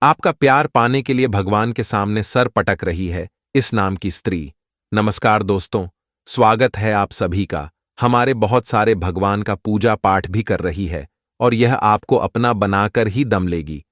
आपका प्यार पाने के लिए भगवान के सामने सर पटक रही है इस नाम की स्त्री। नमस्कार दोस्तों, स्वागत है आप सभी का। हमारे बहुत सारे भगवान का पूजा पाठ भी कर रही है और यह आपको अपना बनाकर ही दम लेगी।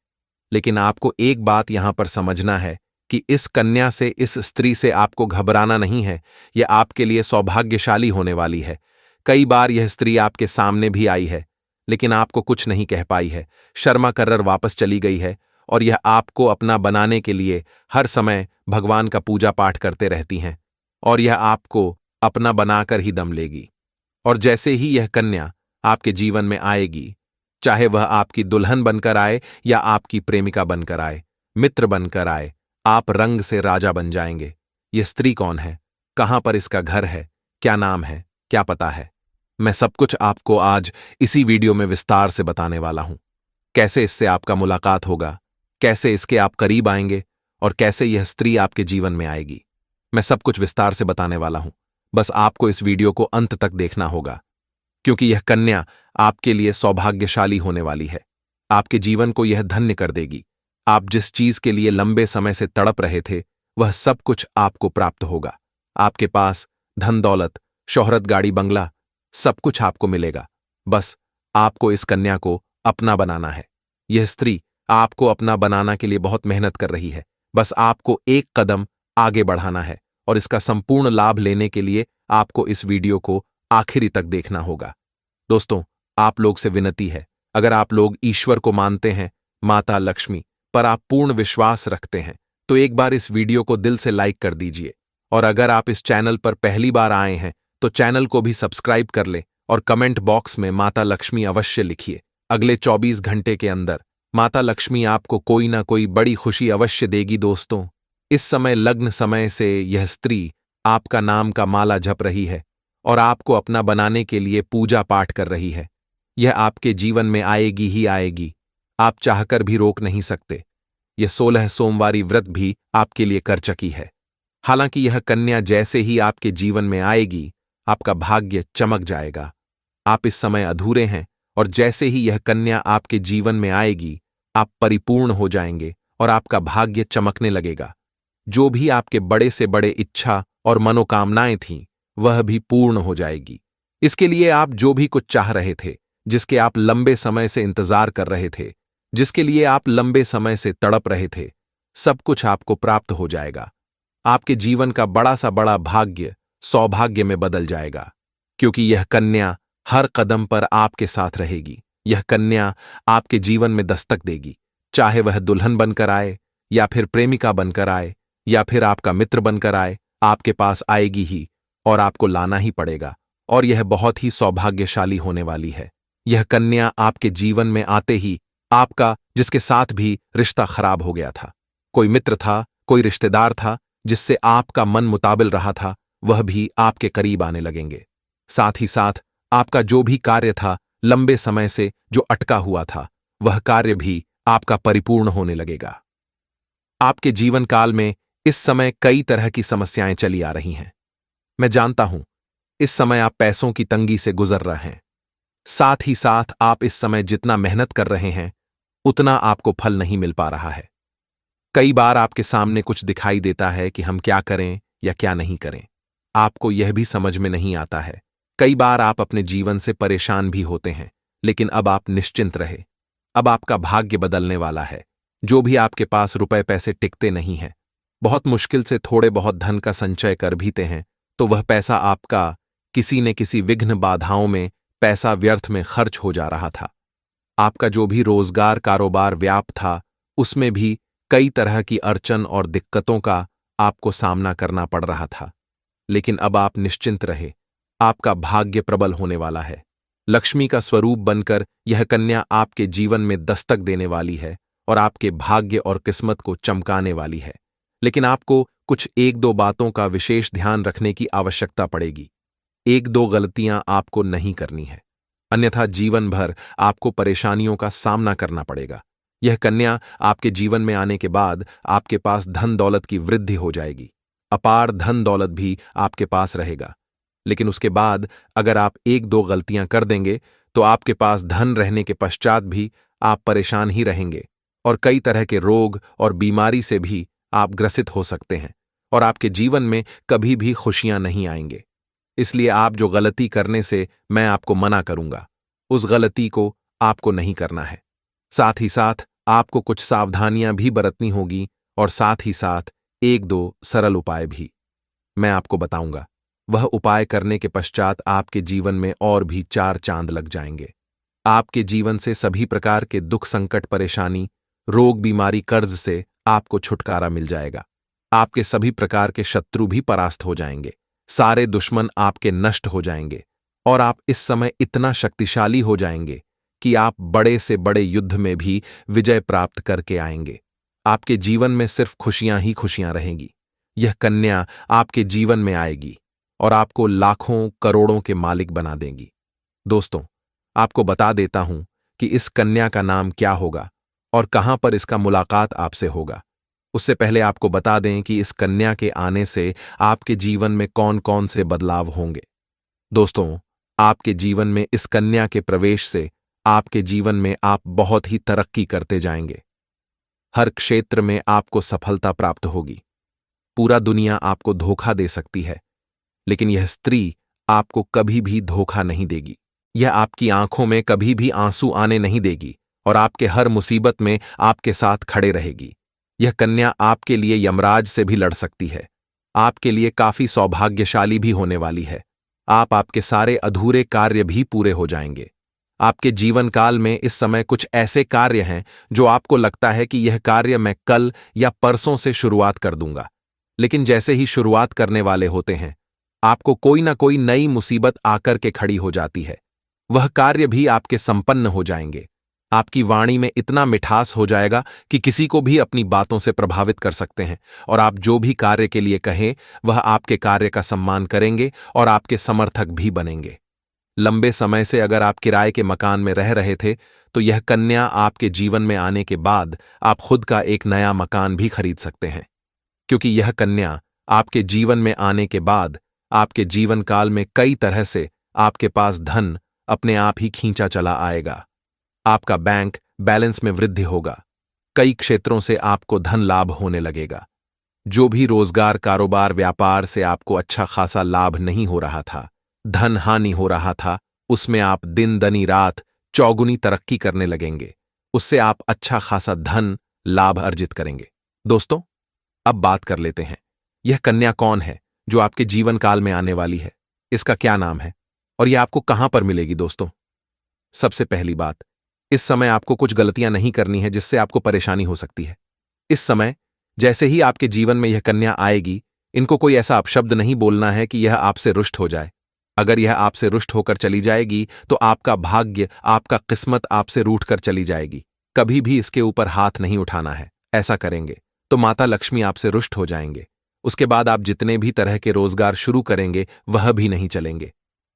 लेकिन आपको एक बात यहां पर समझना है कि इस कन्या से, इस स्त्री से आपको घबराना नहीं है। यह आपके लिए सौभाग्यशाली होने वाली है। कई बार यह स्त्री आपके सामने भी आई है, लेकिन आपको कुछ नहीं कह पाई है, शर्मा कर वापस चली गई है और यह आपको अपना बनाने के लिए हर समय भगवान का पूजा पाठ करते रहती हैं और यह आपको अपना बनाकर ही दम लेगी। और जैसे ही यह कन्या आपके जीवन में आएगी, चाहे वह आपकी दुल्हन बनकर आए या आपकी प्रेमिका बनकर आए, मित्र बनकर आए, आप रंग से राजा बन जाएंगे। यह स्त्री कौन है, कहां पर इसका घर है, क्या नाम है, क्या पता है, मैं सब कुछ आपको आज इसी वीडियो में विस्तार से बताने वाला हूं। कैसे इससे आपका मुलाकात होगा, कैसे इसके आप करीब आएंगे और कैसे यह स्त्री आपके जीवन में आएगी, मैं सब कुछ विस्तार से बताने वाला हूं। बस आपको इस वीडियो को अंत तक देखना होगा, क्योंकि यह कन्या आपके लिए सौभाग्यशाली होने वाली है। आपके जीवन को यह धन्य कर देगी। आप जिस चीज के लिए लंबे समय से तड़प रहे थे, वह सब कुछ आपको प्राप्त होगा। आपके पास धन दौलत, शोहरत, गाड़ी, बंगला, सब कुछ आपको मिलेगा। बस आपको इस कन्या को अपना बनाना है। यह स्त्री आपको अपना बनाना के लिए बहुत मेहनत कर रही है। बस आपको एक कदम आगे बढ़ाना है और इसका संपूर्ण लाभ लेने के लिए आपको इस वीडियो को आखिरी तक देखना होगा। दोस्तों, आप लोग से विनती है, अगर आप लोग ईश्वर को मानते हैं, माता लक्ष्मी पर आप पूर्ण विश्वास रखते हैं, तो एक बार इस वीडियो को दिल से लाइक कर दीजिए। और अगर आप इस चैनल पर पहली बार आए हैं तो चैनल को भी सब्सक्राइब कर लें और कमेंट बॉक्स में माता लक्ष्मी अवश्य लिखिए। अगले 24 घंटे के अंदर माता लक्ष्मी आपको कोई ना कोई बड़ी खुशी अवश्य देगी। दोस्तों, इस समय लग्न समय से यह स्त्री आपका नाम का माला जप रही है और आपको अपना बनाने के लिए पूजा पाठ कर रही है। यह आपके जीवन में आएगी ही आएगी, आप चाहकर भी रोक नहीं सकते। यह 16 सोमवारी व्रत भी आपके लिए कर चुकी है। हालांकि यह कन्या जैसे ही आपके जीवन में आएगी, आपका भाग्य चमक जाएगा। आप इस समय अधूरे हैं और जैसे ही यह कन्या आपके जीवन में आएगी, आप परिपूर्ण हो जाएंगे और आपका भाग्य चमकने लगेगा। जो भी आपके बड़े से बड़े इच्छा और मनोकामनाएं थीं, वह भी पूर्ण हो जाएगी। इसके लिए आप जो भी कुछ चाह रहे थे, जिसके आप लंबे समय से इंतजार कर रहे थे, जिसके लिए आप लंबे समय से तड़प रहे थे, सब कुछ आपको प्राप्त हो जाएगा। आपके जीवन का बड़ा सा बड़ा भाग्य सौभाग्य में बदल जाएगा, क्योंकि यह कन्या हर कदम पर आपके साथ रहेगी। यह कन्या आपके जीवन में दस्तक देगी, चाहे वह दुल्हन बनकर आए या फिर प्रेमिका बनकर आए या फिर आपका मित्र बनकर आए, आपके पास आएगी ही और आपको लाना ही पड़ेगा। और यह बहुत ही सौभाग्यशाली होने वाली है। यह कन्या आपके जीवन में आते ही आपका, जिसके साथ भी रिश्ता खराब हो गया था, कोई मित्र था, कोई रिश्तेदार था जिससे आपका मन मुताबिल रहा था, वह भी आपके करीब आने लगेंगे। साथ ही साथ आपका जो भी कार्य था, लंबे समय से जो अटका हुआ था, वह कार्य भी आपका परिपूर्ण होने लगेगा। आपके जीवन काल में इस समय कई तरह की समस्याएं चली आ रही हैं। मैं जानता हूं, इस समय आप पैसों की तंगी से गुजर रहे हैं। साथ ही साथ आप इस समय जितना मेहनत कर रहे हैं, उतना आपको फल नहीं मिल पा रहा है। कई बार आपके सामने कुछ दिखाई देता है कि हम क्या करें या क्या नहीं करें। आपको यह भी समझ में नहीं आता है। कई बार आप अपने जीवन से परेशान भी होते हैं, लेकिन अब आप निश्चिंत रहे। अब आपका भाग्य बदलने वाला है। जो भी आपके पास रुपए पैसे टिकते नहीं हैं, बहुत मुश्किल से थोड़े बहुत धन का संचय कर भीते हैं, तो वह पैसा आपका किसी न किसी विघ्न बाधाओं में, पैसा व्यर्थ में खर्च हो जा रहा था। आपका जो भी रोजगार कारोबार व्याप था, उसमें भी कई तरह की अड़चन और दिक्कतों का आपको सामना करना पड़ रहा था। लेकिन अब आप निश्चिंत रहे, आपका भाग्य प्रबल होने वाला है। लक्ष्मी का स्वरूप बनकर यह कन्या आपके जीवन में दस्तक देने वाली है और आपके भाग्य और किस्मत को चमकाने वाली है। लेकिन आपको कुछ एक दो बातों का विशेष ध्यान रखने की आवश्यकता पड़ेगी। एक दो गलतियां आपको नहीं करनी है, अन्यथा जीवन भर आपको परेशानियों का सामना करना पड़ेगा। यह कन्या आपके जीवन में आने के बाद आपके पास धन दौलत की वृद्धि हो जाएगी। अपार धन दौलत भी आपके पास रहेगा। लेकिन उसके बाद अगर आप एक दो गलतियां कर देंगे, तो आपके पास धन रहने के पश्चात भी आप परेशान ही रहेंगे और कई तरह के रोग और बीमारी से भी आप ग्रसित हो सकते हैं और आपके जीवन में कभी भी खुशियां नहीं आएंगे। इसलिए आप जो गलती करने से मैं आपको मना करूंगा, उस गलती को आपको नहीं करना है। साथ ही साथ आपको कुछ सावधानियां भी बरतनी होगी और साथ ही साथ एक दो सरल उपाय भी मैं आपको बताऊंगा। वह उपाय करने के पश्चात आपके जीवन में और भी चार चांद लग जाएंगे। आपके जीवन से सभी प्रकार के दुख, संकट, परेशानी, रोग, बीमारी, कर्ज से आपको छुटकारा मिल जाएगा। आपके सभी प्रकार के शत्रु भी परास्त हो जाएंगे, सारे दुश्मन आपके नष्ट हो जाएंगे और आप इस समय इतना शक्तिशाली हो जाएंगे कि आप बड़े से बड़े युद्ध में भी विजय प्राप्त करके आएंगे। आपके जीवन में सिर्फ खुशियां ही खुशियां रहेंगी। यह कन्या आपके जीवन में आएगी और आपको लाखों करोड़ों के मालिक बना देगी। दोस्तों, आपको बता देता हूं कि इस कन्या का नाम क्या होगा और कहां पर इसका मुलाकात आपसे होगा। उससे पहले आपको बता दें कि इस कन्या के आने से आपके जीवन में कौन कौन से बदलाव होंगे। दोस्तों, आपके जीवन में इस कन्या के प्रवेश से आपके जीवन में आप बहुत ही तरक्की करते जाएंगे। हर क्षेत्र में आपको सफलता प्राप्त होगी। पूरा दुनिया आपको धोखा दे सकती है, लेकिन यह स्त्री आपको कभी भी धोखा नहीं देगी। यह आपकी आंखों में कभी भी आंसू आने नहीं देगी और आपके हर मुसीबत में आपके साथ खड़े रहेगी। यह कन्या आपके लिए यमराज से भी लड़ सकती है। आपके लिए काफी सौभाग्यशाली भी होने वाली है। आपके सारे अधूरे कार्य भी पूरे हो जाएंगे। आपके जीवन काल में इस समय कुछ ऐसे कार्य हैं जो आपको लगता है कि यह कार्य मैं कल या परसों से शुरुआत कर दूंगा, लेकिन जैसे ही शुरुआत करने वाले होते हैं, आपको कोई ना कोई नई मुसीबत आकर के खड़ी हो जाती है। वह कार्य भी आपके संपन्न हो जाएंगे। आपकी वाणी में इतना मिठास हो जाएगा कि किसी को भी अपनी बातों से प्रभावित कर सकते हैं और आप जो भी कार्य के लिए कहें, वह आपके कार्य का सम्मान करेंगे और आपके समर्थक भी बनेंगे। लंबे समय से अगर आप किराए के मकान में रह रहे थे, तो यह कन्या आपके जीवन में आने के बाद आप खुद का एक नया मकान भी खरीद सकते हैं, क्योंकि यह कन्या आपके जीवन में आने के बाद आपके जीवन काल में कई तरह से आपके पास धन अपने आप ही खींचा चला आएगा। आपका बैंक बैलेंस में वृद्धि होगा। कई क्षेत्रों से आपको धन लाभ होने लगेगा। जो भी रोजगार, कारोबार, व्यापार से आपको अच्छा खासा लाभ नहीं हो रहा था, धन हानि हो रहा था, उसमें आप दिन दनी रात चौगुनी तरक्की करने लगेंगे। उससे आप अच्छा खासा धन लाभ अर्जित करेंगे। दोस्तों, अब बात कर लेते हैं, यह कन्या कौन है जो आपके जीवन काल में आने वाली है, इसका क्या नाम है और यह आपको कहां पर मिलेगी। दोस्तों, सबसे पहली बात, इस समय आपको कुछ गलतियां नहीं करनी है जिससे आपको परेशानी हो सकती है। इस समय जैसे ही आपके जीवन में यह कन्या आएगी, इनको कोई ऐसा अपशब्द नहीं बोलना है कि यह आपसे रुष्ट हो जाए। अगर यह आपसे रुष्ट होकर चली जाएगी तो आपका भाग्य, आपका किस्मत आपसे रूठ कर चली जाएगी। कभी भी इसके ऊपर हाथ नहीं उठाना है। ऐसा करेंगे तो माता लक्ष्मी आपसे रुष्ट हो जाएंगे। उसके बाद आप जितने भी तरह के रोजगार शुरू करेंगे वह भी नहीं चलेंगे।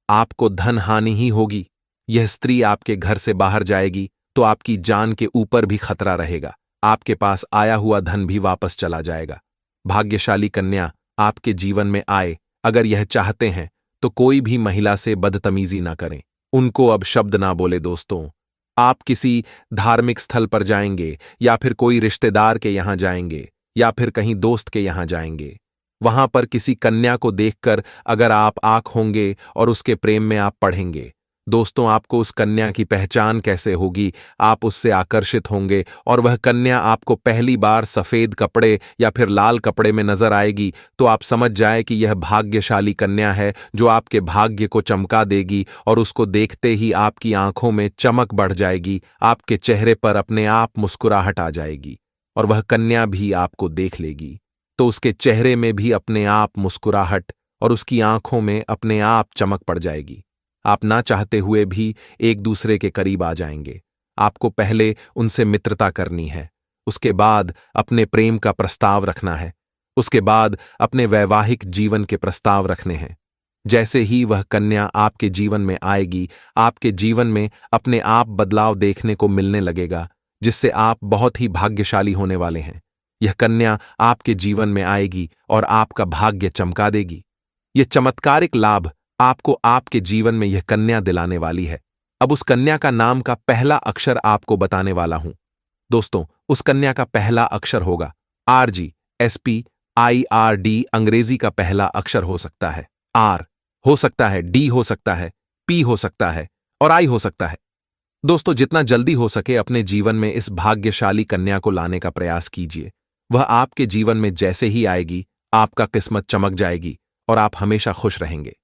आपको धन हानि ही होगी। यह स्त्री आपके घर से बाहर जाएगी तो आपकी जान के ऊपर भी खतरा रहेगा। आपके पास आया हुआ धन भी वापस चला जाएगा। भाग्यशाली कन्या आपके जीवन में आए, अगर यह चाहते हैं तो कोई भी महिला से बदतमीजी ना करें, उनको अब शब्द ना बोले। दोस्तों, आप किसी धार्मिक स्थल पर जाएंगे या फिर कोई रिश्तेदार के यहां जाएंगे या फिर कहीं दोस्त के यहां जाएंगे, वहां पर किसी कन्या को देखकर अगर आप आंख होंगे और उसके प्रेम में आप पढ़ेंगे, दोस्तों, आपको उस कन्या की पहचान कैसे होगी? आप उससे आकर्षित होंगे और वह कन्या आपको पहली बार सफेद कपड़े या फिर लाल कपड़े में नजर आएगी तो आप समझ जाए कि यह भाग्यशाली कन्या है जो आपके भाग्य को चमका देगी और उसको देखते ही आपकी आंखों में चमक बढ़ जाएगी। आपके चेहरे पर अपने आप मुस्कुराहट आ जाएगी और वह कन्या भी आपको देख लेगी तो उसके चेहरे में भी अपने आप मुस्कुराहट और उसकी आंखों में अपने आप चमक पड़ जाएगी। आप ना चाहते हुए भी एक दूसरे के करीब आ जाएंगे। आपको पहले उनसे मित्रता करनी है, उसके बाद अपने प्रेम का प्रस्ताव रखना है, उसके बाद अपने वैवाहिक जीवन के प्रस्ताव रखने हैं। जैसे ही वह कन्या आपके जीवन में आएगी, आपके जीवन में अपने आप बदलाव देखने को मिलने लगेगा, जिससे आप बहुत ही भाग्यशाली होने वाले हैं। यह कन्या आपके जीवन में आएगी और आपका भाग्य चमका देगी। यह चमत्कारिक लाभ आपको आपके जीवन में यह कन्या दिलाने वाली है। अब उस कन्या का नाम का पहला अक्षर आपको बताने वाला हूं। दोस्तों, उस कन्या का पहला अक्षर होगा RGSPIRD। अंग्रेजी का पहला अक्षर हो सकता है R, हो सकता है D, हो सकता है P, हो सकता है और I हो सकता है। दोस्तों, जितना जल्दी हो सके अपने जीवन में इस भाग्यशाली कन्या को लाने का प्रयास कीजिए। वह आपके जीवन में जैसे ही आएगी, आपका किस्मत चमक जाएगी और आप हमेशा खुश रहेंगे।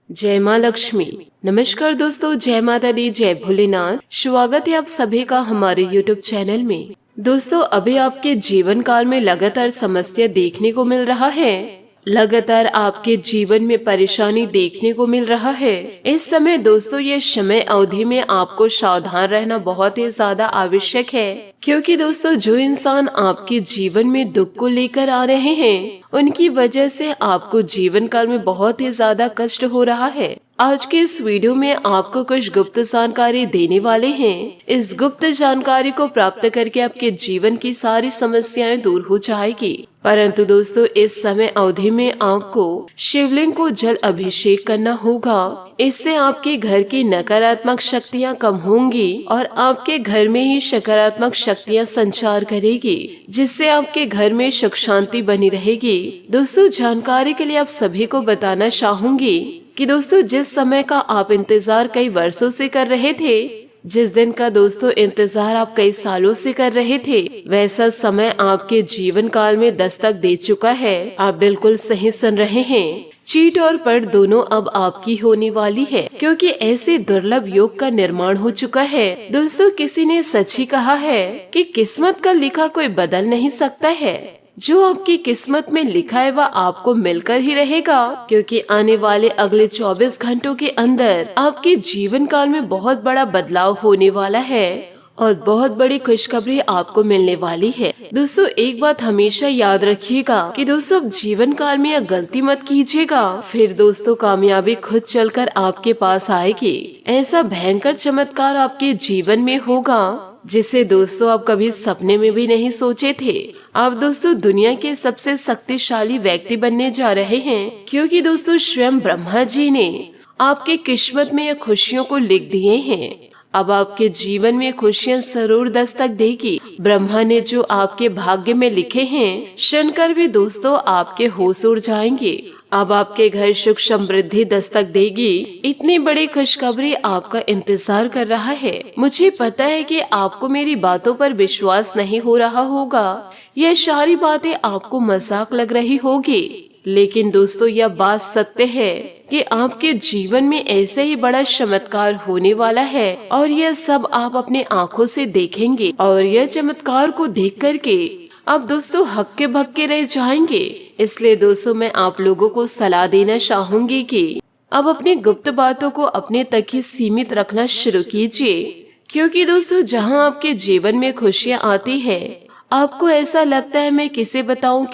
जय माँ लक्ष्मी। नमस्कार दोस्तों, जय माता दी, जय भोलेनाथ। स्वागत है आप सभी का हमारे YouTube चैनल में। दोस्तों, अभी आपके जीवन काल में लगातार समस्या देखने को मिल रहा है, लगातार आपके जीवन में परेशानी देखने को मिल रहा है। इस समय दोस्तों, ये समय अवधि में आपको सावधान रहना बहुत ही ज्यादा आवश्यक है, क्योंकि दोस्तों जो इंसान आपके जीवन में दुख को लेकर आ रहे हैं, उनकी वजह से आपको जीवन काल में बहुत ही ज्यादा कष्ट हो रहा है। आज के इस वीडियो में आपको कुछ गुप्त जानकारी देने वाले हैं। इस गुप्त जानकारी को प्राप्त करके आपके जीवन की सारी समस्याएं दूर हो जाएगी। परंतु दोस्तों, इस समय अवधि में आपको शिवलिंग को जल अभिषेक करना होगा। इससे आपके घर की नकारात्मक शक्तियां कम होंगी और आपके घर में ही सकारात्मक शक्तियां संचार करेगी, जिससे आपके घर में सुख शांति बनी रहेगी। दोस्तों, जानकारी के लिए आप सभी को बताना चाहूंगी कि दोस्तों, जिस समय का आप इंतजार कई वर्षों से कर रहे थे, जिस दिन का दोस्तों इंतजार आप कई सालों से कर रहे थे, वैसा समय आपके जीवन काल में दस्तक दे चुका है। आप बिल्कुल सही सुन रहे हैं। चीट और पट दोनों अब आपकी होने वाली है, क्योंकि ऐसे दुर्लभ योग का निर्माण हो चुका है। दोस्तों, किसी ने सच ही कहा है कि किस्मत का लिखा कोई बदल नहीं सकता है। जो आपकी किस्मत में लिखा है वह आपको मिलकर ही रहेगा, क्योंकि आने वाले अगले 24 घंटों के अंदर आपके जीवन काल में बहुत बड़ा बदलाव होने वाला है और बहुत बड़ी खुशखबरी आपको मिलने वाली है। दोस्तों, एक बात हमेशा याद रखिएगा कि दोस्तों जीवन काल में यह गलती मत कीजिएगा, फिर दोस्तों कामयाबी खुद चलकर आपके पास आएगी। ऐसा भयंकर चमत्कार आपके जीवन में होगा जिसे दोस्तों आप कभी सपने में भी नहीं सोचे थे। आप दोस्तों दुनिया के सबसे शक्तिशाली व्यक्ति बनने जा रहे हैं, क्योंकि दोस्तों स्वयं ब्रह्मा जी ने आपके किस्मत में ये खुशियों को लिख दिए हैं। अब आपके जीवन में खुशियां जरूर दस्तक देगी। ब्रह्मा ने जो आपके भाग्य में लिखे हैं, सुनकर भी दोस्तों आपके होश उड़ जाएंगे। अब आपके घर सुख समृद्धि दस्तक देगी। इतनी बड़ी खुशखबरी आपका इंतजार कर रहा है। मुझे पता है कि आपको मेरी बातों पर विश्वास नहीं हो रहा होगा, यह सारी बातें आपको मजाक लग रही होगी, लेकिन दोस्तों यह बात सत्य है कि आपके जीवन में ऐसे ही बड़ा चमत्कार होने वाला है और यह सब आप अपने आँखों से देखेंगे और यह चमत्कार को देख करके आप दोस्तों हक्के बक्के रह जाएंगे। इसलिए दोस्तों मैं आप लोगों को सलाह देना चाहूंगी कि अब अपनी गुप्त बातों को अपने तक ही सीमित रखना शुरू कीजिए, क्योंकि दोस्तों जहां आपके जीवन में खुशियां आती है, आपको ऐसा लगता है मैं किसे बताऊं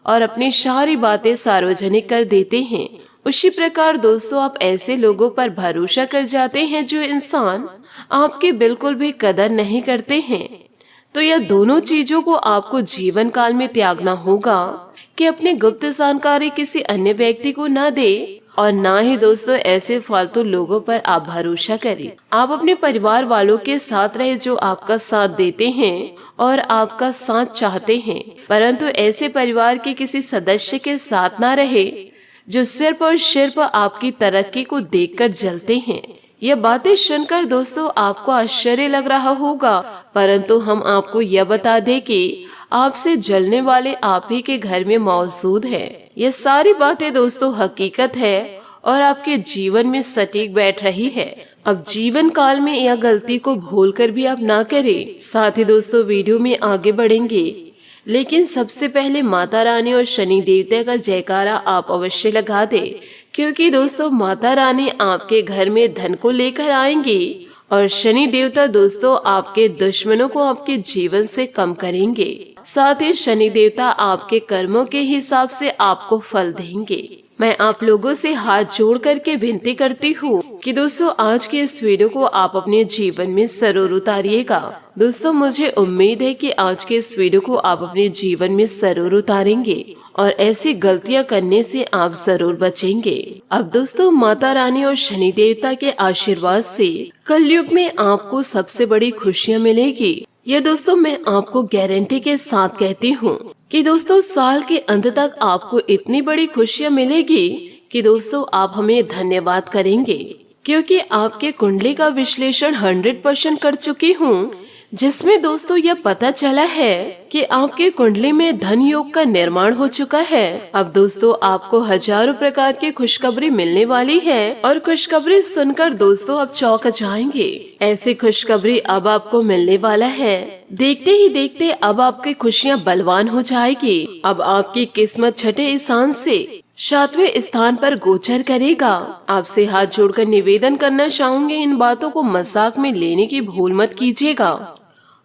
और अपनी सारी बातें सार्वजनिक कर देते हैं। उसी प्रकार दोस्तों आप ऐसे लोगों पर भरोसा कर जाते हैं जो इंसान आपके बिल्कुल भी कदर नहीं करते हैं। तो यह दोनों चीजों को आपको जीवन काल में त्यागना होगा कि अपनी गुप्त जानकारी किसी अन्य व्यक्ति को न दे और ना ही दोस्तों ऐसे फालतू लोगों पर आप भरोसा करें। आप अपने परिवार वालों के साथ रहे जो आपका साथ देते हैं और आपका साथ चाहते हैं, परंतु ऐसे परिवार के किसी सदस्य के साथ ना रहे जो सिर्फ और सिर्फ आपकी तरक्की को देखकर जलते हैं। यह बातें सुनकर दोस्तों आपको आश्चर्य लग रहा होगा, परंतु हम आपको यह बता दें कि आपसे जलने वाले आप ही के घर में मौजूद है। ये सारी बातें दोस्तों हकीकत है और आपके जीवन में सटीक बैठ रही है। अब जीवन काल में यह गलती को भूलकर भी आप ना करें। साथ ही दोस्तों वीडियो में आगे बढ़ेंगे, लेकिन सबसे पहले माता रानी और शनि देवता का जयकारा आप अवश्य लगा दें, क्योंकि दोस्तों माता रानी आपके घर में धन को लेकर आएंगी और शनि देवता दोस्तों आपके दुश्मनों को आपके जीवन से कम करेंगे। साथ ही शनि देवता आपके कर्मों के हिसाब से आपको फल देंगे। मैं आप लोगों से हाथ जोड़ करके विनती करती हूँ कि दोस्तों आज के इस वीडियो को आप अपने जीवन में जरूर उतारिएगा। दोस्तों मुझे उम्मीद है कि आज के इस वीडियो को आप अपने जीवन में जरूर उतारेंगे और ऐसी गलतियां करने से आप जरूर बचेंगे। अब दोस्तों माता रानी और शनि देवता के आशीर्वाद से कलयुग में आपको सबसे बड़ी खुशियां मिलेगी। यह दोस्तों मैं आपको गारंटी के साथ कहती हूँ कि दोस्तों साल के अंत तक आपको इतनी बड़ी खुशियाँ मिलेगी कि दोस्तों आप हमें धन्यवाद करेंगे, क्योंकि आपके कुंडली का विश्लेषण 100% कर चुकी हूँ, जिसमें दोस्तों यह पता चला है कि आपके कुंडली में धन योग का निर्माण हो चुका है। अब दोस्तों आपको हजारों प्रकार की खुशखबरी मिलने वाली है और खुशखबरी सुनकर दोस्तों आप चौंक जाएंगे। ऐसी खुशखबरी अब आपको मिलने वाला है, देखते ही देखते अब आपकी खुशियाँ बलवान हो जाएगी। अब आपकी किस्मत छठे स्थान से 7वें स्थान पर गोचर करेगा। आपसे हाथ जोड़कर निवेदन करना चाहूंगी, इन बातों को मजाक में लेने की भूल मत कीजिएगा,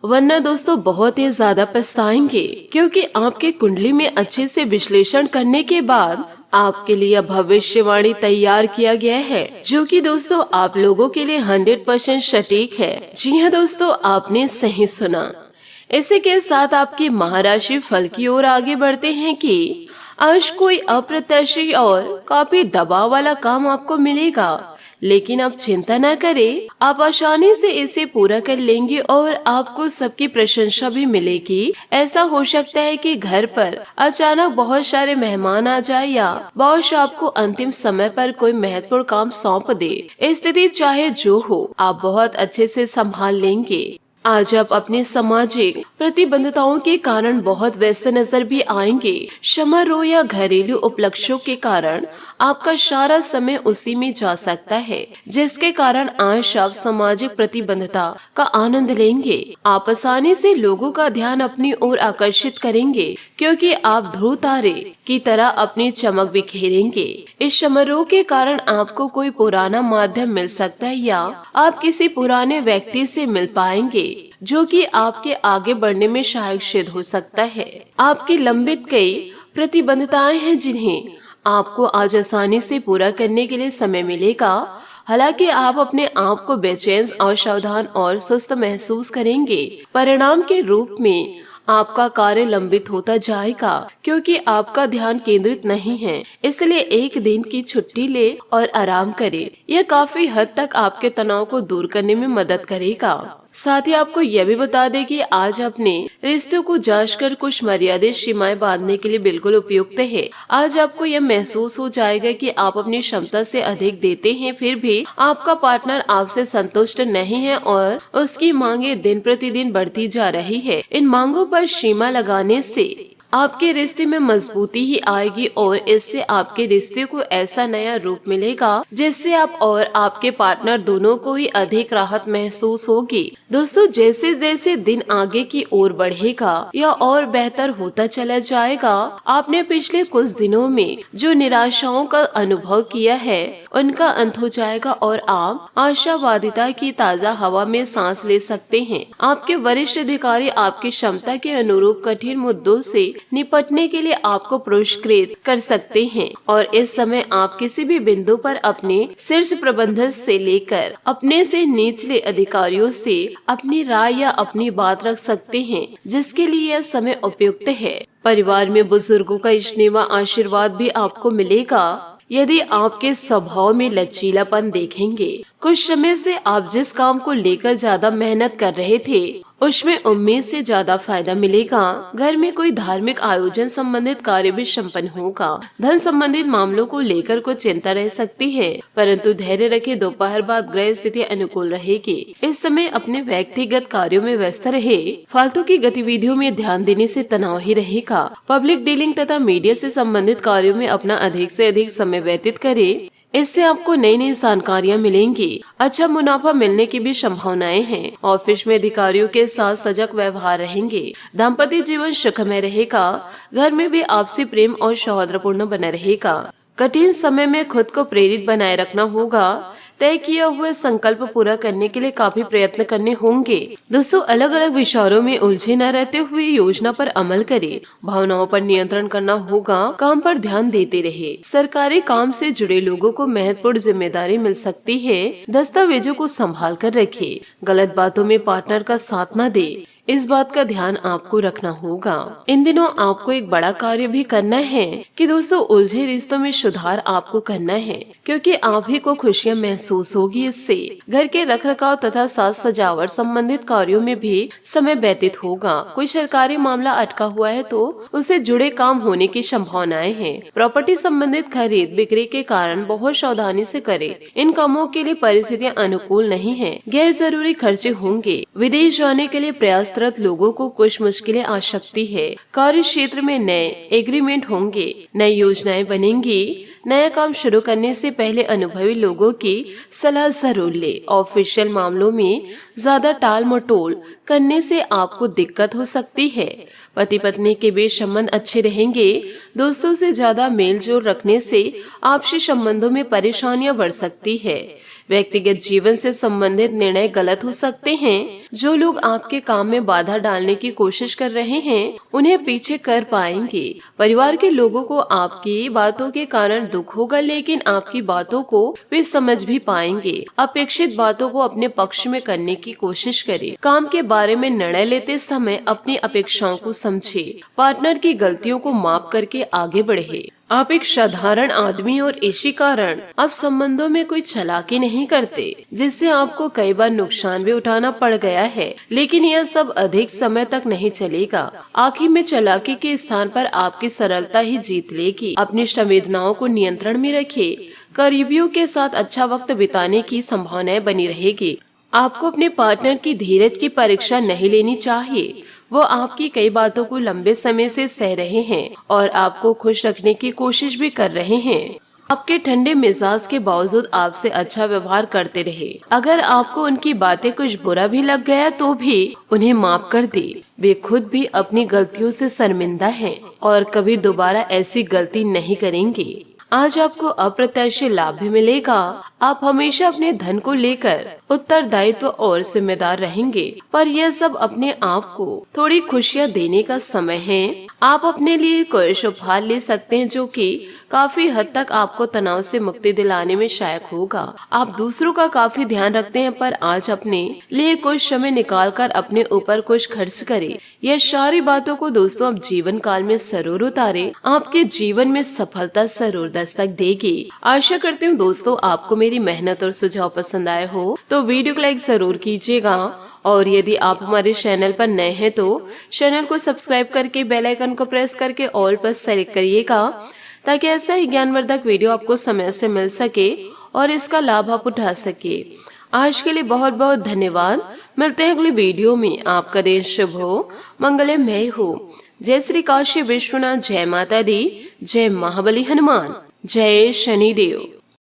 वरना दोस्तों बहुत ही ज्यादा पछताएंगे, क्योंकि आपके कुंडली में अच्छे से विश्लेषण करने के बाद आपके लिए भविष्यवाणी तैयार किया गया है, जो कि दोस्तों आप लोगों के लिए 100% सटीक है। जी हाँ दोस्तों, आपने सही सुना। इसी के साथ आपकी महाराशि फल की ओर आगे बढ़ते हैं कि आज कोई अप्रत्याशित और काफी दबाव वाला काम आपको मिलेगा, लेकिन आप चिंता न करें, आप आसानी से इसे पूरा कर लेंगे और आपको सबकी प्रशंसा भी मिलेगी। ऐसा हो सकता है कि घर पर अचानक बहुत सारे मेहमान आ जाए या बॉस आपको अंतिम समय पर कोई महत्वपूर्ण काम सौंप दे। स्थिति चाहे जो हो, आप बहुत अच्छे से संभाल लेंगे। आज आप अपने सामाजिक प्रतिबद्धताओं के कारण बहुत व्यस्त नजर भी आएंगे। समारोह या घरेलू उपलक्ष्यों के कारण आपका सारा समय उसी में जा सकता है, जिसके कारण आज आप सामाजिक प्रतिबद्धता का आनंद लेंगे। आप आसानी से लोगों का ध्यान अपनी ओर आकर्षित करेंगे, क्योंकि आप ध्रुव तारे की तरह अपनी चमक बिखेरेंगे। इस समारोह के कारण आपको कोई पुराना माध्यम मिल सकता है या आप किसी पुराने व्यक्ति से मिल पाएंगे, जो कि आपके आगे बढ़ने में सहायक सिद्ध हो सकता है। आपकी लंबित कई प्रतिबद्धताएं हैं, जिन्हें आपको आज आसानी से पूरा करने के लिए समय मिलेगा। हालांकि आप अपने आप को बेचैन, असावधान और सुस्त महसूस करेंगे। परिणाम के रूप में आपका कार्य लंबित होता जाएगा, क्योंकि आपका ध्यान केंद्रित नहीं है। इसलिए एक दिन की छुट्टी ले और आराम करें। यह काफी हद तक आपके तनाव को दूर करने में मदद करेगा। साथ ही आपको यह भी बता दें कि आज अपने रिश्तों को जांच कर कुछ मर्यादित सीमाएं बांधने के लिए बिल्कुल उपयुक्त है। आज आपको यह महसूस हो जाएगा कि आप अपनी क्षमता से अधिक देते हैं, फिर भी आपका पार्टनर आपसे संतुष्ट नहीं है और उसकी मांगे दिन प्रतिदिन बढ़ती जा रही है। इन मांगों पर सीमा लगाने से आपके रिश्ते में मजबूती ही आएगी और इससे आपके रिश्ते को ऐसा नया रूप मिलेगा, जिससे आप और आपके पार्टनर दोनों को ही अधिक राहत महसूस होगी। दोस्तों, जैसे जैसे दिन आगे की ओर बढ़ेगा यह और बेहतर होता चला जाएगा। आपने पिछले कुछ दिनों में जो निराशाओं का अनुभव किया है, उनका अंत हो जाएगा और आप आशावादिता की ताज़ा हवा में सांस ले सकते हैं। आपके वरिष्ठ अधिकारी आपकी क्षमता के अनुरूप कठिन मुद्दों से निपटने के लिए आपको पुरस्कृत कर सकते हैं और इस समय आप किसी भी बिंदु पर अपने शीर्ष प्रबंधक से लेकर अपने से निचले अधिकारियों से अपनी राय या अपनी बात रख सकते हैं, जिसके लिए यह समय उपयुक्त है। परिवार में बुजुर्गों का स्नेह व आशीर्वाद भी आपको मिलेगा। यदि आपके स्वभाव में लचीलापन देखेंगे, कुछ समय से आप जिस काम को लेकर ज्यादा मेहनत कर रहे थे, उसमें उम्मीद से ज्यादा फायदा मिलेगा। घर में कोई धार्मिक आयोजन संबंधित कार्य भी संपन्न होगा। धन संबंधित मामलों को लेकर कुछ चिंता रह सकती है, परंतु धैर्य रखे। दोपहर बाद ग्रह स्थिति अनुकूल रहेगी। इस समय अपने व्यक्तिगत कार्यों में व्यस्त रहे। फालतू की गतिविधियों में ध्यान देने से तनाव ही रहेगा। पब्लिक डीलिंग तथा मीडिया से संबंधित कार्यों में अपना अधिक से अधिक समय व्यतीत करें। इससे आपको नई नई जानकारियाँ मिलेंगी। अच्छा मुनाफा मिलने की भी संभावनाएं हैं। ऑफिस में अधिकारियों के साथ सजग व्यवहार रहेंगे। दाम्पत्य जीवन सुखमय रहेगा। घर में भी आपसी प्रेम और सौहार्दपूर्ण बना रहेगा। कठिन समय में खुद को प्रेरित बनाए रखना होगा। तय किए हुए संकल्प पूरा करने के लिए काफी प्रयत्न करने होंगे। दोस्तों, अलग अलग विचारों में उलझे न रहते हुए योजना पर अमल करें। भावनाओं पर नियंत्रण करना होगा। काम पर ध्यान देते रहे। सरकारी काम से जुड़े लोगों को महत्वपूर्ण जिम्मेदारी मिल सकती है। दस्तावेजों को संभाल कर रखें। गलत बातों में पार्टनर का साथ न दे। इस बात का ध्यान आपको रखना होगा। इन दिनों आपको एक बड़ा कार्य भी करना है कि दोस्तों उलझे रिश्तों में सुधार आपको करना है, क्योंकि आप ही को खुशियाँ महसूस होगी। इससे घर के रखरखाव तथा साज सजावट संबंधित कार्यों में भी समय व्यतीत होगा। कोई सरकारी मामला अटका हुआ है तो उससे जुड़े काम होने की संभावनाएं हैं। प्रॉपर्टी संबंधित खरीद बिक्री के कारण बहुत सावधानी से करें। इन कामों के लिए परिस्थितियां अनुकूल नहीं है। गैर जरूरी खर्चे होंगे। विदेश जाने के लिए प्रयासरत लोगों को कुछ मुश्किलें आ सकती है। कार्य क्षेत्र में नए एग्रीमेंट होंगे, नई योजनाएं बनेंगी। नया काम शुरू करने से पहले अनुभवी लोगों की सलाह जरूर ले। ऑफिशियल मामलों में ज्यादा टाल मटोल करने से आपको दिक्कत हो सकती है। पति पत्नी के बीच संबंध अच्छे रहेंगे। दोस्तों से ज्यादा मेल जोल रखने से आपसी संबंधों में परेशानियां बढ़ सकती है। व्यक्तिगत जीवन से संबंधित निर्णय गलत हो सकते हैं। जो लोग आपके काम में बाधा डालने की कोशिश कर रहे हैं उन्हें पीछे कर पाएंगे। परिवार के लोगों को आपकी बातों के कारण दुख होगा, लेकिन आपकी बातों को वे समझ भी पाएंगे। अपेक्षित बातों को अपने पक्ष में करने की कोशिश करें। काम के बारे में निर्णय लेते समय अपनी अपेक्षाओं को समझे। पार्टनर की गलतियों को माफ करके आगे बढ़े। आप एक साधारण आदमी और इसी कारण आप संबंधों में कोई चालाकी नहीं करते, जिससे आपको कई बार नुकसान भी उठाना पड़ गया है। लेकिन यह सब अधिक समय तक नहीं चलेगा। आखिर में चालाकी के स्थान पर आपकी सरलता ही जीत लेगी। अपनी संवेदनाओं को नियंत्रण में रखिए। करीबियों के साथ अच्छा वक्त बिताने की संभावनाएं बनी रहेगी। आपको अपने पार्टनर की धीरज की परीक्षा नहीं लेनी चाहिए। वो आपकी कई बातों को लंबे समय से सह रहे हैं और आपको खुश रखने की कोशिश भी कर रहे हैं। आपके ठंडे मिजाज के बावजूद आपसे अच्छा व्यवहार करते रहे। अगर आपको उनकी बातें कुछ बुरा भी लग गया तो भी उन्हें माफ कर दे। वे खुद भी अपनी गलतियों से शर्मिंदा हैं और कभी दोबारा ऐसी गलती नहीं करेंगे। आज आपको अप्रत्याशित लाभ भी मिलेगा। आप हमेशा अपने धन को लेकर उत्तरदायित्व और जिम्मेदार रहेंगे, पर यह सब अपने आप को थोड़ी खुशियाँ देने का समय है। आप अपने लिए कुछ उपहार ले सकते हैं जो कि काफी हद तक आपको तनाव से मुक्ति दिलाने में सहायक होगा। आप दूसरों का काफी ध्यान रखते हैं, पर आज अपने लिए कुछ समय निकालकर अपने ऊपर कुछ खर्च करें। यह सारी बातों को दोस्तों आप जीवन काल में जरूर उतारे। आपके जीवन में सफलता जरूर दस्तक देगी। आशा करती हूँ दोस्तों आपको मेरी मेहनत और सुझाव पसंद आए हो तो वीडियो को लाइक जरूर कीजिएगा, और यदि आप हमारे चैनल पर नए हैं तो चैनल को सब्सक्राइब करके बेल आइकन को प्रेस करके ऑल पर सेलेक्ट करिएगा, ताकि ऐसा ही ज्ञानवर्धक वीडियो आपको समय से मिल सके और इसका लाभ आप उठा सके। आज के लिए बहुत बहुत धन्यवाद। मिलते हैं अगले वीडियो में। आपका दिन शुभ हो, मंगलमय हो। जय श्री काशी विश्वनाथ, जय माता दी, जय महाबली हनुमान, जय शनिदेव।